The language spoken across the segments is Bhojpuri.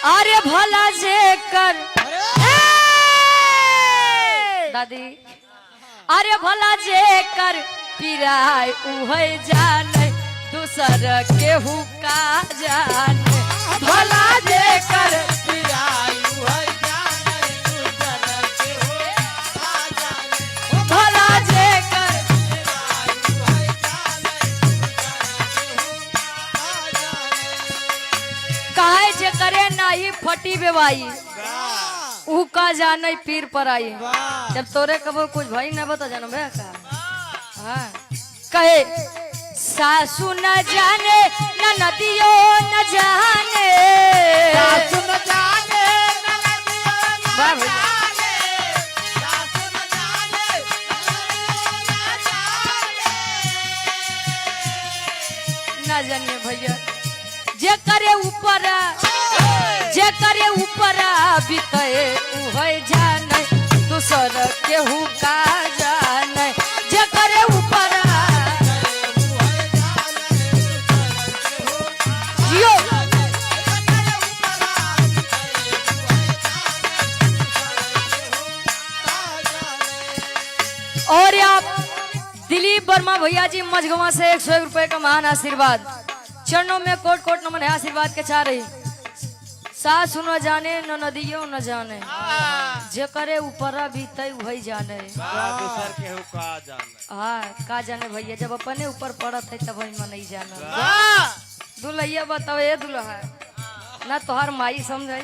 अरे भला जे कर दादी अरे भला जे कर पिराय उहे जाने दूसर केहू का जाने भला जे कर पिराई उहे जाने दूसर केहू का जाने भला जे कर पिराई उहे जाने दूसर केहू का जाने काहे जे करे नाही फटी बेवाई वाह ऊ का जाने पीर पर आई वाह जब तोरे कबो कुछ भाई न बता जानबे का हाँ कहे सासू न जाने न नदियो न जाने सासु न जाने न नदियो वाह न भैया। जाने सासु न जाने न न जानिए भैया जे करे ऊपर बीते उहे जाने दूसर केहू का जाने जे करे ऊपर जियो और आप दिलीप वर्मा भैया जी मझगवा से 101 रुपए का महान आशीर्वाद चरणों में कोट कोट नमन है आशीर्वाद के चाह रही सास न जाने न नदियों न जाने जे करे ऊपर बीते वही जाने दूसर केहू का जाने हाँ का जाने भैया जब अपने ऊपर पड़त है तब मन नहीं जाना वाह दुल्हैया बताओ ये दुल्हा ना तोहार माई समझे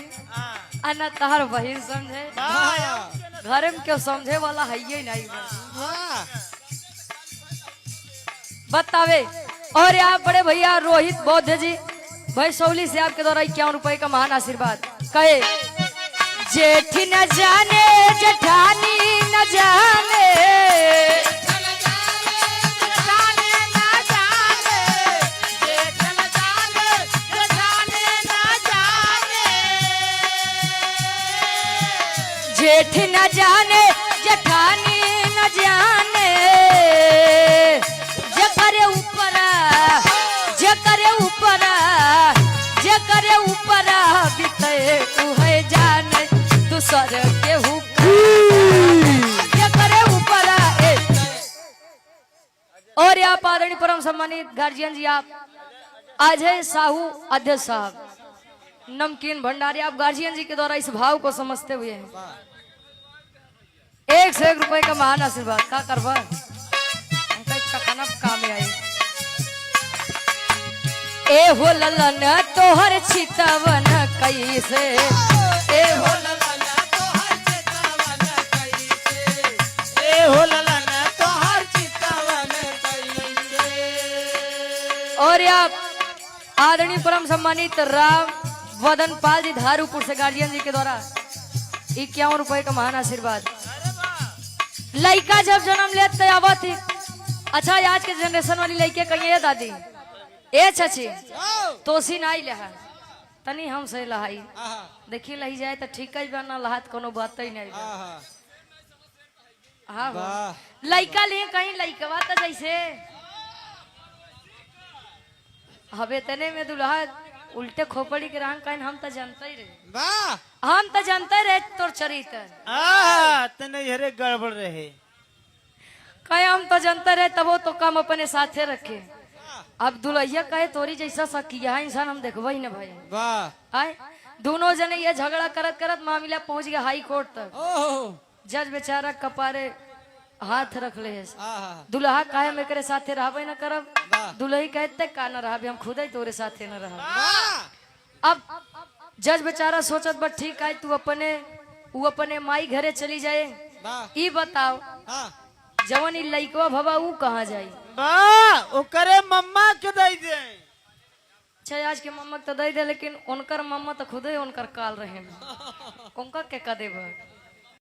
आ ना तोहार बहन समझे घर में क्यों समझे वाला है ही नहीं वाह बतावे और यहाँ बड़े भैया रोहित बौद्ध जी भाई सौली से आपके द्वारा 51 रुपए का महान आशीर्वाद कहे जेठी न जाने जेठानी न जाने जेठ न जाने जेठानी न जाने जे करे ऊपर बीते उहे जाने दूसर केहू जे करे ऊपर और आप आदरणीय परम सम्मानित गार्जियन जी आप अजय साहू अध्यक्ष साहब नमकीन भंडारी आप गार्जियन जी के द्वारा इस भाव को समझते हुए हैं 101 रुपए का महान आशीर्वाद का करवा उनका इच्छा खाना काम में आई ए हो ललन तोहर चितवन कैसे ए हो ललन तोहर चितवन कैसे ए हो ललन तोहर चितवन कैसे और आप आदरणीय परम सम्मानित राम वदन पाल जी धारूपुर से गार्जियन जी के द्वारा 51 रुपए का महान आशीर्वाद लड़का जब जन्म लेते आवत थी अच्छा आज के जनरेशन वाली लड़के कहीं है दादी ए चाची तोसी नहीं लहा तनी हम से लहाई देखी लही जाए तो ठीक है बना लहात कोनो बात ही नहीं हाँ लड़का ले कहीं लड़कवा तो जैसे हवे तने में दुल्हा उल्टे खोपड़ी के रंग कहीं हम तो जानते ही रहे वाह हम तो जानते रहे तोर चरित्र तने हरे गड़बड़ रहे कहे हम तो जानते रहे तब वो तो काम अपने साथे रखे अब दुल्हैया कहे तोरी जैसा सकिया इंसान हम देखबो ही ना भाई वाह आए दोनों जने ये झगड़ा करत करत मामला पहुंच गया हाई कोर्ट तक ओह जज बेचारा कपारे हाथ रख ले है आहा दुल्हा काहे में करे साथे रहबे न करब वाह दुल्ही कहते का न रहबे हम खुद ही तोरे साथे न रहब वाह अब जज बेचारा सोचत बा ठीक है तू अपने माई घरे चली जाए वाह ई बताओ हां जवन ई लइकवा भवा ऊ कहाँ जाई वाह ओकरे मम्मा के दई दे अच्छा आज के मम्मा तो दे दे लेकिन उनकर मम्मा तो खुद ही उनकर काल रहे उनका के का देब